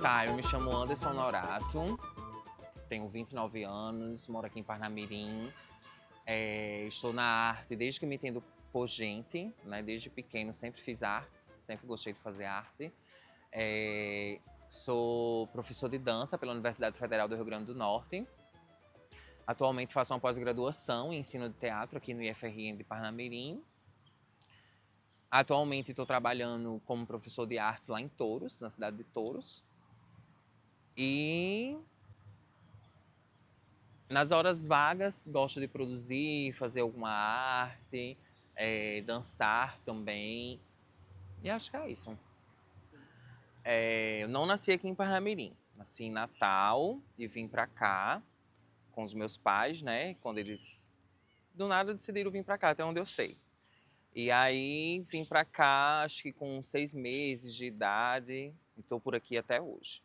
Tá, eu me chamo Anderson Norato, tenho 29 anos, moro aqui em Parnamirim. Estou na arte desde que me entendo por gente, né? Desde pequeno sempre fiz artes, sempre gostei de fazer arte. Sou professor de dança pela Universidade Federal do Rio Grande do Norte. Atualmente faço uma pós-graduação em ensino de teatro aqui no IFRN de Parnamirim. Atualmente estou trabalhando como professor de artes lá em Touros, na cidade de Touros. E nas horas vagas gosto de produzir, fazer alguma arte, dançar também. E acho que é isso. Eu não nasci aqui em Parnamirim, nasci em Natal e vim pra cá com os meus pais, né? Quando eles do nada decidiram vir pra cá, até onde eu sei. E aí vim pra cá, acho que com 6 meses de idade, e tô por aqui até hoje.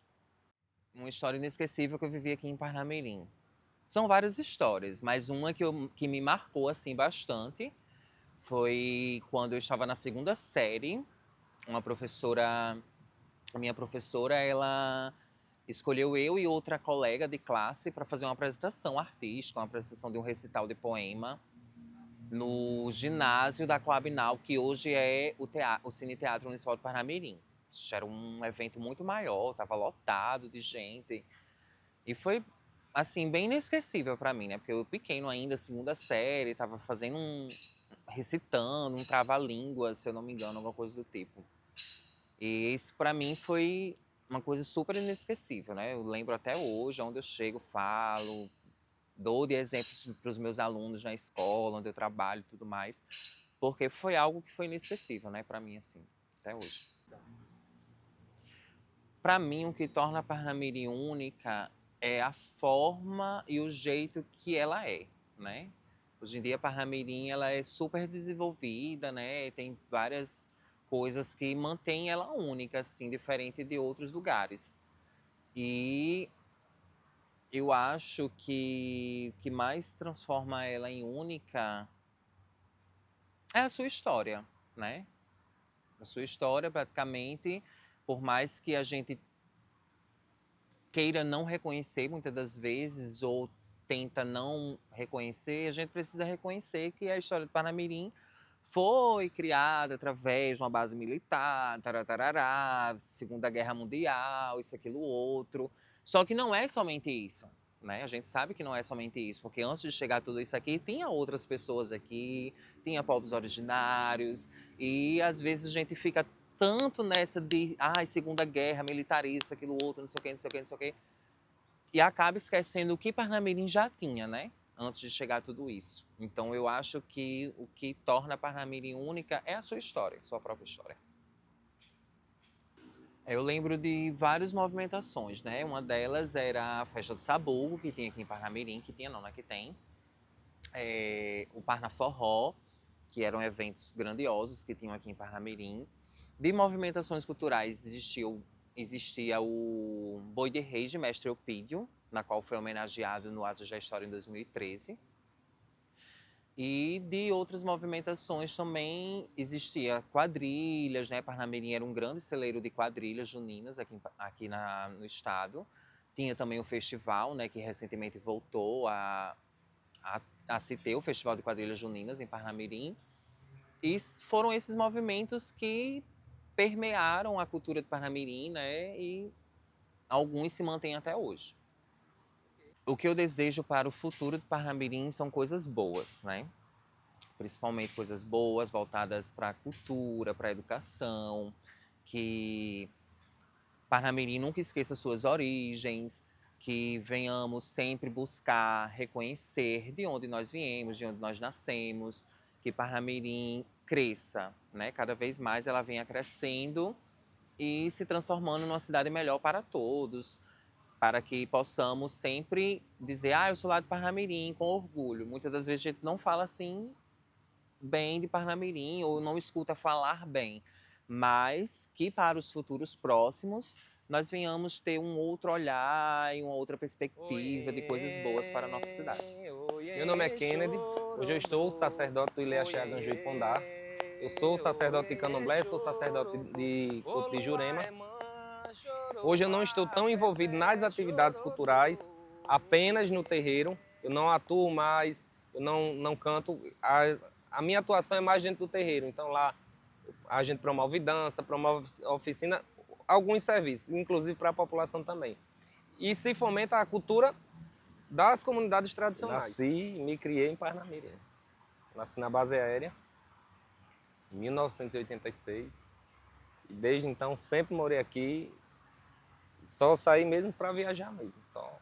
Uma história inesquecível que eu vivi aqui em Parnamirim. São várias histórias, mas uma que me marcou assim bastante foi quando eu estava na segunda série. Uma professora, a minha professora, ela escolheu eu e outra colega de classe para fazer uma apresentação artística, uma apresentação de um recital de poema no ginásio da Coabinal, que hoje é o Cine Teatro Municipal de Parnamirim. Isso era um evento muito maior, estava lotado de gente. E foi, assim, bem inesquecível para mim, né? Porque eu pequeno ainda, segunda série, estava recitando um trava-língua, se eu não me engano, alguma coisa do tipo. E isso para mim foi uma coisa super inesquecível, né? Eu lembro até hoje, onde eu chego, falo, dou de exemplos para os meus alunos na escola, onde eu trabalho e tudo mais, porque foi algo que foi inesquecível, né, para mim, assim, até hoje. Para mim, o que torna a Parnamirim única é a forma e o jeito que ela é, né? Hoje em dia, a Parnamirim ela é super desenvolvida, né? Tem várias coisas que mantêm ela única, assim, diferente de outros lugares. E eu acho que o que mais transforma ela em única é a sua história, né? A sua história, praticamente, por mais que a gente queira não reconhecer muitas das vezes ou tenta não reconhecer, a gente precisa reconhecer que a história de Parnamirim foi criada através de uma base militar, taratarará, Segunda Guerra Mundial, isso, aquilo, outro. Só que não é somente isso, né? A gente sabe que não é somente isso, porque antes de chegar tudo isso aqui, tinha outras pessoas aqui, tinha povos originários, e às vezes a gente fica tanto nessa de, Segunda Guerra, militarismo, aquilo outro, não sei o quê, não sei o quê, não sei o quê, e acaba esquecendo o que Parnamirim já tinha, né? Antes de chegar a tudo isso. Então eu acho que o que torna Parnamirim única é a sua história, sua própria história. Eu lembro de várias movimentações, né? Uma delas era a festa do Sabugo, que tinha aqui em Parnamirim, que tinha não, né? Que tem. O Parna Forró, que eram eventos grandiosos que tinham aqui em Parnamirim. De movimentações culturais existia o Boi de Reis de Mestre Eupídio, na qual foi homenageado no Asas da História em 2013. E de outras movimentações também existia quadrilhas, né? Parnamirim era um grande celeiro de quadrilhas juninas aqui no estado. Tinha também o festival, né? Que recentemente voltou a se ter o Festival de Quadrilhas Juninas em Parnamirim. E foram esses movimentos que permearam a cultura de Parnamirim, né? E alguns se mantêm até hoje. O que eu desejo para o futuro de Parnamirim são coisas boas, né? Principalmente coisas boas voltadas para a cultura, para a educação, que Parnamirim nunca esqueça suas origens, que venhamos sempre buscar reconhecer de onde nós viemos, de onde nós nascemos, que Parnamirim cresça, né? Cada vez mais ela venha crescendo e se transformando numa cidade melhor para todos, para que possamos sempre dizer, eu sou lá de Parnamirim, com orgulho. Muitas das vezes a gente não fala assim bem de Parnamirim ou não escuta falar bem, mas que para os futuros próximos nós venhamos ter um outro olhar e uma outra perspectiva de coisas boas para a nossa cidade. Meu nome é Kennedy, hoje eu estou sacerdote do Ileaxé Aganju e Pondá. Eu sou sacerdote de Candomblé, sou sacerdote de culto de Jurema. Hoje eu não estou tão envolvido nas atividades culturais, apenas no terreiro. Eu não atuo mais, eu não canto. A minha atuação é mais dentro do terreiro. Então lá a gente promove dança, promove oficina, alguns serviços, inclusive para a população também. E se fomenta a cultura das comunidades tradicionais. Nasci e me criei em Parnamirim. Nasci na base aérea, em 1986. E desde então sempre morei aqui. Só saí mesmo para viajar mesmo. Só.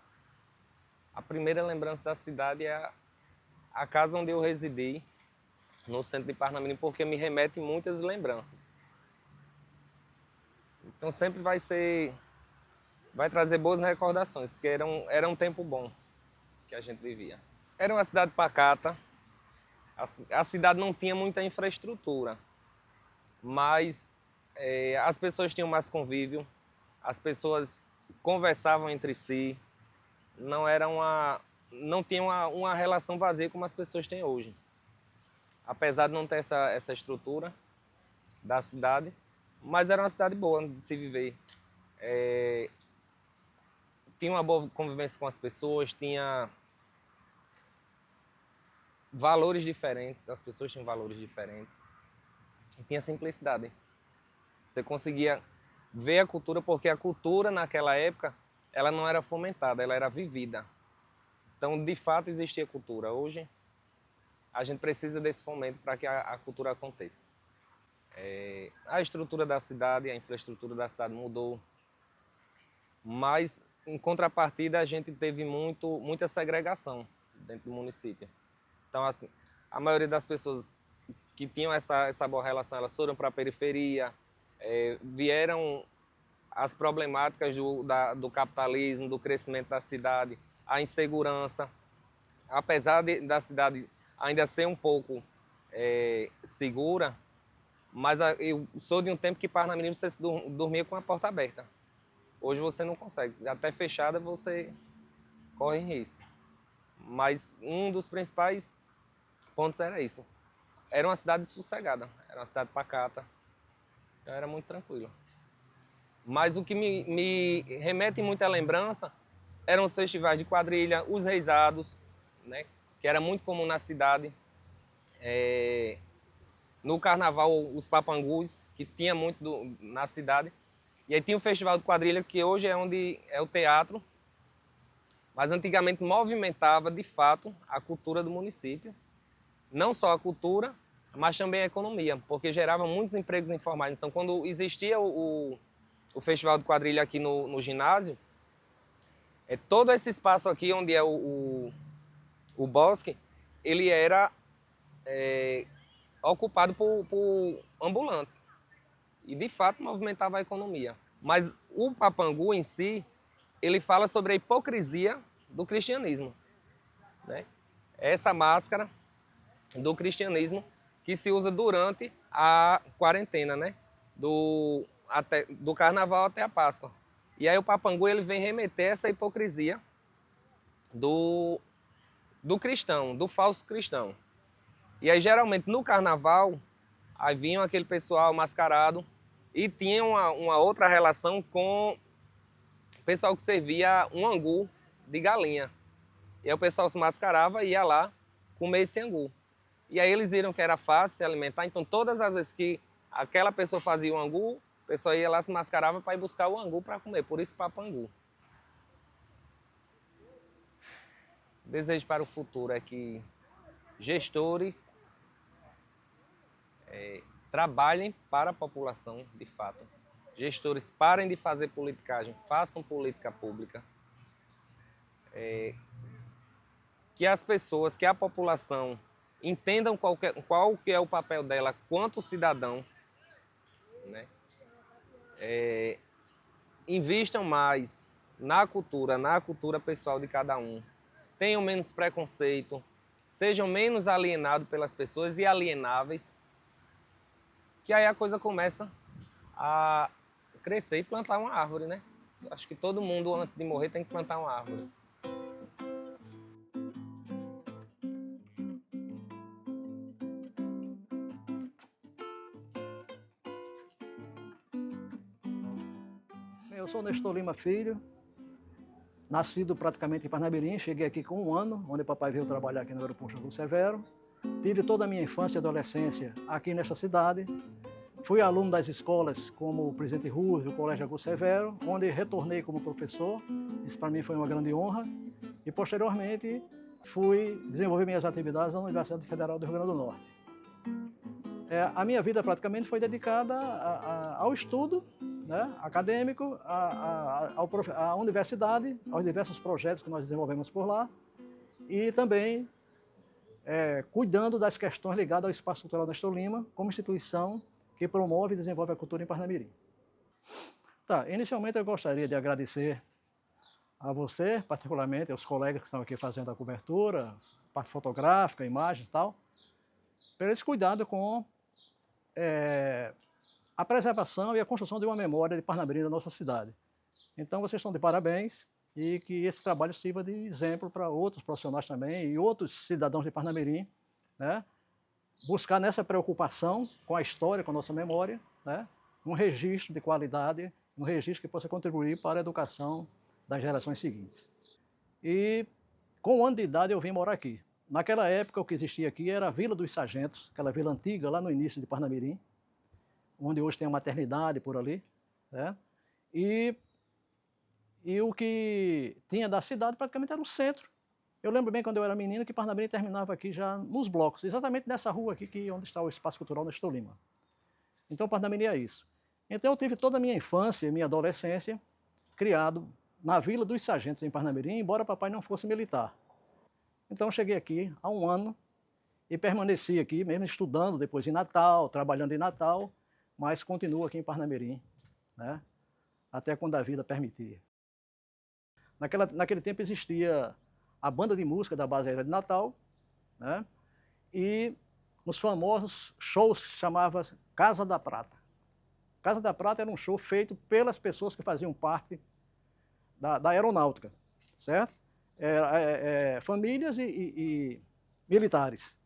A primeira lembrança da cidade é a casa onde eu residi, no centro de Parnamirim, porque me remete muitas lembranças. Então sempre vai trazer boas recordações, porque era um tempo bom que a gente vivia. Era uma cidade pacata, a cidade não tinha muita infraestrutura, mas as pessoas tinham mais convívio, as pessoas conversavam entre si, não tinha uma relação vazia como as pessoas têm hoje. Apesar de não ter essa estrutura da cidade, mas era uma cidade boa de se viver. Tinha uma boa convivência com as pessoas, tinha valores diferentes, as pessoas tinham valores diferentes. E tinha simplicidade. Você conseguia ver a cultura, porque a cultura naquela época, ela não era fomentada, ela era vivida. Então, de fato, existia cultura. Hoje, a gente precisa desse fomento para que a cultura aconteça. A estrutura da cidade, a infraestrutura da cidade mudou, mas, em contrapartida, a gente teve muita segregação dentro do município. Então, assim, a maioria das pessoas que tinham essa boa relação, elas foram para a periferia, vieram as problemáticas do capitalismo, do crescimento da cidade, a insegurança. Apesar da cidade ainda ser um pouco segura, mas eu sou de um tempo que Parnamirim você dormia com a porta aberta. Hoje você não consegue, até fechada você corre risco. Mas um dos principais pontos era isso. Era uma cidade sossegada, era uma cidade pacata, então era muito tranquilo. Mas o que me remete muita lembrança eram os festivais de quadrilha, os reisados, né, que era muito comum na cidade. No carnaval, os papangus, que tinha muito na cidade. E aí tinha o festival de quadrilha, que hoje é onde é o teatro, mas antigamente movimentava, de fato, a cultura do município. Não só a cultura, mas também a economia, porque gerava muitos empregos informais. Então, quando existia o festival de quadrilha aqui no ginásio, todo esse espaço aqui, onde é o bosque, ele era ocupado por ambulantes. E, de fato, movimentava a economia. Mas o papangu em si, ele fala sobre a hipocrisia do cristianismo, né? Essa máscara do cristianismo que se usa durante a quarentena, né? Do carnaval até a Páscoa. E aí o papangu ele vem remeter essa hipocrisia do cristão, do falso cristão. E aí geralmente no carnaval, aí vinha aquele pessoal mascarado e tinha uma outra relação com o pessoal que servia um angu de galinha. E aí o pessoal se mascarava e ia lá comer esse angu. E aí eles viram que era fácil se alimentar, então todas as vezes que aquela pessoa fazia o angu, o pessoal ia lá, se mascarava para ir buscar o angu para comer, por isso papangu. O desejo para o futuro é que gestores trabalhem para a população, de fato. Gestores parem de fazer politicagem, façam política pública. Que as pessoas, que a população entendam qual que é o papel dela quanto cidadão, né? Invistam mais na cultura pessoal de cada um. Tenham menos preconceito, sejam menos alienados pelas pessoas e alienáveis, que aí a coisa começa a crescer e plantar uma árvore, né? Acho que todo mundo, antes de morrer, tem que plantar uma árvore. Eu sou Nestor Lima Filho, nascido praticamente em Parnamirim, cheguei aqui com 1 ano, onde papai veio trabalhar aqui no aeroporto Augusto Severo. Tive toda a minha infância e adolescência aqui nesta cidade. Fui aluno das escolas como o Presidente Roosevelt, o Colégio Augusto Severo, onde retornei como professor. Isso para mim foi uma grande honra. E posteriormente fui desenvolver minhas atividades na Universidade Federal do Rio Grande do Norte. A minha vida praticamente foi dedicada ao estudo, né, acadêmico, à universidade, aos diversos projetos que nós desenvolvemos por lá e também cuidando das questões ligadas ao Espaço Cultural Nestor Lima, como instituição que promove e desenvolve a cultura em Parnamirim. Tá, inicialmente eu gostaria de agradecer a você, particularmente aos colegas que estão aqui fazendo a cobertura, parte fotográfica, imagens e tal, pelo esse cuidado com a preservação e a construção de uma memória de Parnamirim da nossa cidade. Então vocês estão de parabéns e que esse trabalho sirva de exemplo para outros profissionais também e outros cidadãos de Parnamirim, né? Buscar nessa preocupação com a história, com a nossa memória, né? Um registro de qualidade, um registro que possa contribuir para a educação das gerações seguintes. E com 1 ano de idade eu vim morar aqui. Naquela época o que existia aqui era a Vila dos Sargentos, aquela vila antiga lá no início de Parnamirim, onde hoje tem a maternidade por ali, né? E o que tinha da cidade praticamente era o centro. Eu lembro bem quando eu era menino que Parnamirim terminava aqui já nos blocos, exatamente nessa rua aqui onde está o Espaço Cultural Nestor Lima. Então Parnamirim é isso. Então eu tive toda a minha infância e minha adolescência criado na Vila dos Sargentos em Parnamirim, embora papai não fosse militar. Então eu cheguei aqui há 1 ano e permaneci aqui, mesmo estudando depois em Natal, trabalhando em Natal, mas continuo aqui em Parnamirim, né? Até quando a vida permitir. Naquele tempo existia a banda de música da Base Aérea de Natal, né? E nos famosos shows que se chamava Casa da Prata. Casa da Prata era um show feito pelas pessoas que faziam parte da aeronáutica, certo? Famílias e militares.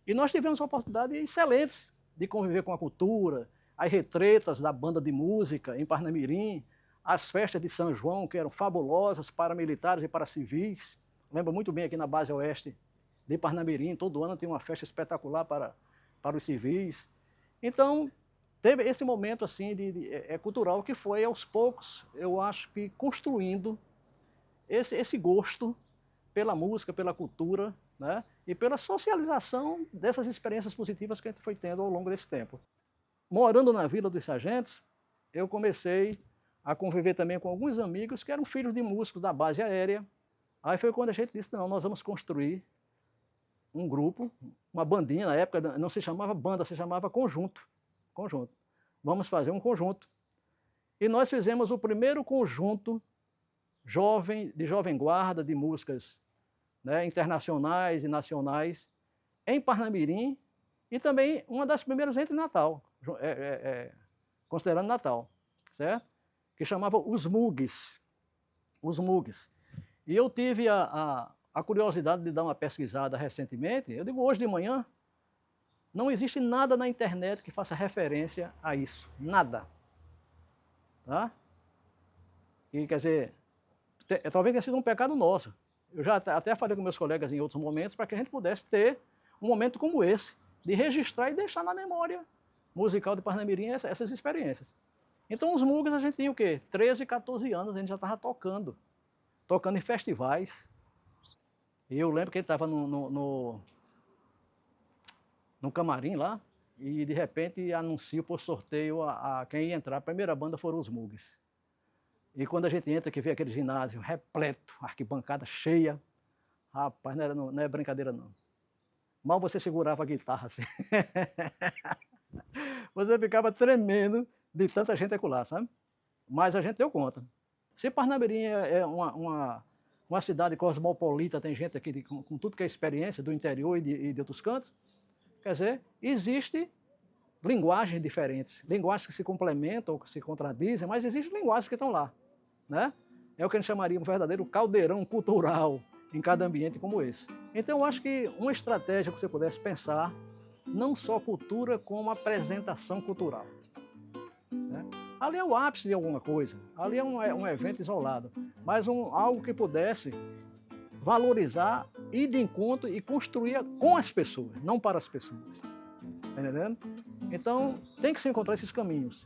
E nós tivemos oportunidades excelentes de conviver com a cultura, as retretas da banda de música em Parnamirim, as festas de São João, que eram fabulosas para militares e para civis. Lembro muito bem aqui na base oeste de Parnamirim, todo ano tem uma festa espetacular para os civis. Então, teve esse momento assim cultural que foi aos poucos, eu acho que construindo esse gosto pela música, pela cultura, né? E pela socialização dessas experiências positivas que a gente foi tendo ao longo desse tempo. Morando na Vila dos Sargentos, eu comecei a conviver também com alguns amigos que eram filhos de músicos da base aérea. Aí foi quando a gente disse, não, nós vamos construir um grupo, uma bandinha, na época não se chamava banda, se chamava conjunto. Vamos fazer um conjunto. E nós fizemos o primeiro conjunto de jovem guarda, de músicas, né, internacionais e nacionais, em Parnamirim, e também uma das primeiras entre Natal, considerando Natal, certo? Que chamava Os Mugs. Os Mugs. E eu tive a curiosidade de dar uma pesquisada recentemente. Eu digo, hoje de manhã, não existe nada na internet que faça referência a isso. Nada. Tá? E quer dizer, talvez tenha sido um pecado nosso. Eu já até falei com meus colegas em outros momentos para que a gente pudesse ter um momento como esse, de registrar e deixar na memória musical de Parnamirim essas experiências. Então os Mugs a gente tinha o quê? 13, 14 anos, a gente já estava tocando em festivais. E eu lembro que ele estava no camarim lá, e de repente anuncia por sorteio a quem ia entrar. A primeira banda foram os Mugs. E quando a gente entra, que vê aquele ginásio repleto, arquibancada cheia, rapaz, não é brincadeira não. mal você segurava a guitarra assim. Você ficava tremendo de tanta gente acolá, sabe? Mas a gente deu conta. Se Parnamirim é uma cidade cosmopolita, tem gente aqui com tudo que é experiência do interior e de outros cantos, quer dizer, existe linguagens diferentes, linguagens que se complementam ou que se contradizem, mas existem linguagens que estão lá, né? É o que a gente chamaria um verdadeiro caldeirão cultural em cada ambiente como esse. Então, eu acho que uma estratégia que você pudesse pensar, não só cultura, como apresentação cultural, né? Ali é o ápice de alguma coisa, ali é um evento isolado, mas algo que pudesse valorizar, ir de encontro e construir com as pessoas, não para as pessoas. Está entendendo? Então, tem que se encontrar esses caminhos.